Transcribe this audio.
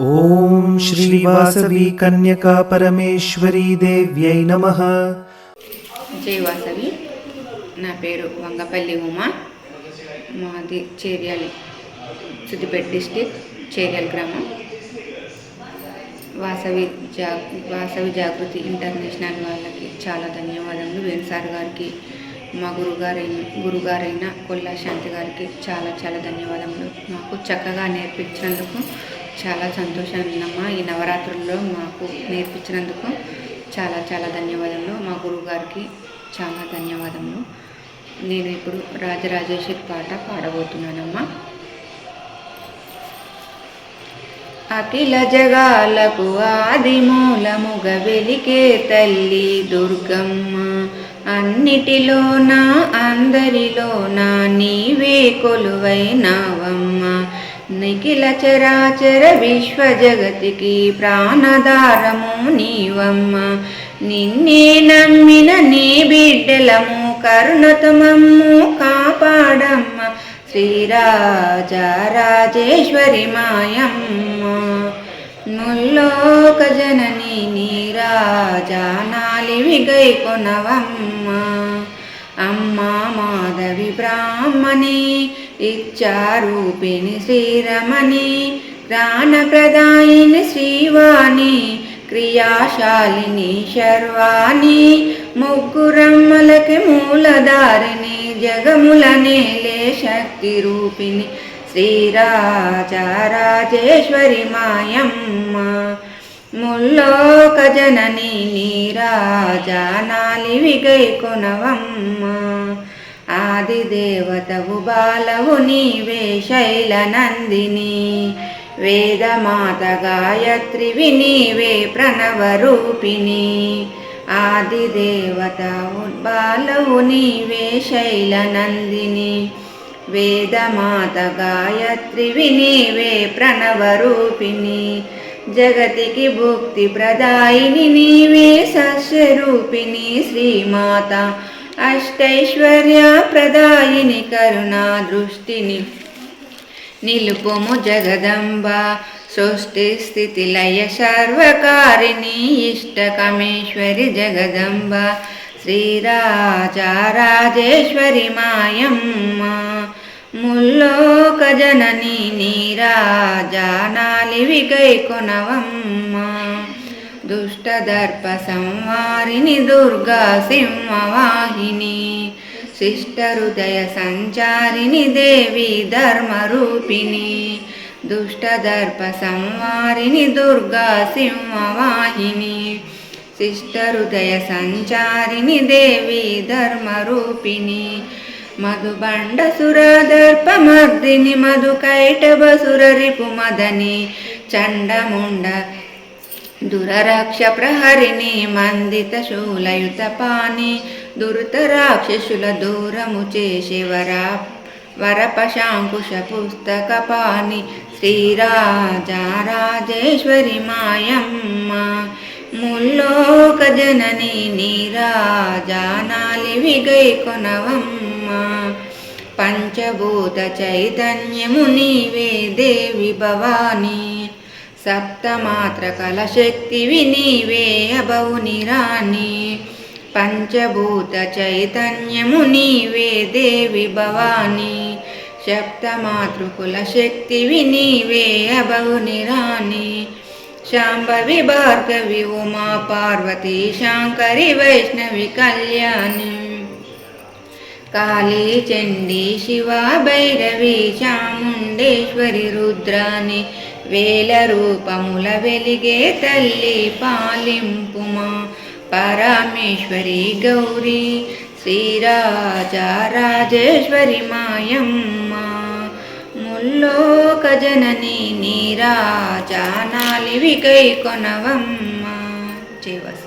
ఓం శ్రీ వాసవి కన్యకా పరమేశ్వరీ దేవ్యై నమః. జై వాసవి. నా పేరు వంగపల్లి ఉమా. మాది చేర్యాలి, సిద్దిపేట డిస్టిక్, చేర్యాలి గ్రామం. వాసవి జాగృతి ఇంటర్నేషనల్ వాళ్ళకి చాలా ధన్యవాదములు. వేణుసార్ గారికి, మా గురుగారైన కొల్లా శాంతి గారికి చాలా చాలా ధన్యవాదములు. మాకు చక్కగా నేర్పించినందుకు చాలా సంతోషంగా ఉందమ్మా. ఈ నవరాత్రుల్లో మాకు నేర్పించినందుకు చాలా చాలా ధన్యవాదములు. మా గురువుగారికి చాలా ధన్యవాదములు. నేను ఇప్పుడు రాజరాజేశ్వరి పాట పాడబోతున్నానమ్మా. అఖిల జగాలకు ఆది మూలముగ వెలికే తల్లి దుర్గమ్మ, అన్నిటిలోన అందరిలోన నీవే కొలువైనావమ్మ. నిఖిల చరాచర విశ్వ జగతికి ప్రాణధారము నీవమ్మ. నిన్నే నమ్మిన నీ బిడ్డలము కరుణతమమ్ము కాపాడమ్మ. శ్రీరాజరాజేశ్వరి మాయమ్మ, ముల్లోక జనని నీరాజానాలివి గైకొనవమ్మ. అమ్మా మాధవి బ్రాహ్మణి, ఇచ్చారూపిణి శ్రీరమణి, జ్ఞానప్రదాయిని శ్రీవాణి, క్రియాశాలిని శర్వాణి, ముగ్గురమ్మలకి మూలధారిణి, జగముల నేలే శక్తి రూపిణి శ్రీరాజరాజేశ్వరి మాయమ్మ. ముల్లోక జనని నీరాజానాలివి గైకొనవమ్మ. ఆదిదేవతవు బాలవు నీవే శైలనందిని, వేదమాత గాయత్రివి నీవే ప్రణవరూపిణి. ఆదిదేవతవు బాలవు నీవే శైలనందిని, వేదమాత గాయత్రివి నీవే ప్రణవరూపిణి. జగతికి భుక్తి ప్రదాయిని నీవే సస్యరూపిణి శ్రీమాత. అష్టైశ్వర్య ప్రదాయిని కరుణా దృష్టిని నిలుపుము జగదంబ. సృష్టి స్థితి లయ సర్వకారిణి ఇష్టకమేశ్వరి జగదంబ. శ్రీరాజరాజేశ్వరి మాయమ్మ, ముల్లోక జనని నీరాజానాలివి గైకొనవమ్మ. దుష్టదర్ప సంవారిని దుర్గా సింహవాహిని, శిష్ట హృదయ సంచారిని దేవి ధర్మరూపిణి. దుష్టదర్ప సంవారిని దుర్గా సింహవాహిని, శిష్ట హృదయ సంచారిని దేవి ధర్మరూపిణి. మధుబండ సురదర్పమర్దిని, మధుకైటభసుర రిపుమదని, చండముండ దురరాక్ష ప్రహరిణి, మందిత శూలయుత పాని, దురిత రాక్షసుల దూరము చేసే వరపశాంకుశ పుస్తక పాని శ్రీరాజరాజేశ్వరి మాయమ్మ. ముల్లోక జనని నీరాజానాలివి గైకొనవమ్మ. పంచభూత చైతన్యము నీవే దేవి భవాని, సప్తమాత్ర కలశక్తివి నీవే అభవుని రాణి. పంచభూత చైతన్యము నీవే దేవి భవాని, సప్తమాతృకుల శక్తివి నీవే అభవుని రాణి. శాంభవి భార్గవి ఉమా పార్వతి శాంకరి వైష్ణవి కళ్యాణి. కాళీ చండీ శివ భైరవి చాముండేశ్వరి రుద్రాని, వేల రూపముల వెలిగే తల్లి పాలింపుమా. పరమేశ్వరి గౌరీ శ్రీరాజరాజేశ్వరి మాయమ్మ, ముల్లోక జనని నీరాజానాలివి గైకొనవమ్మ. జై వాసవి.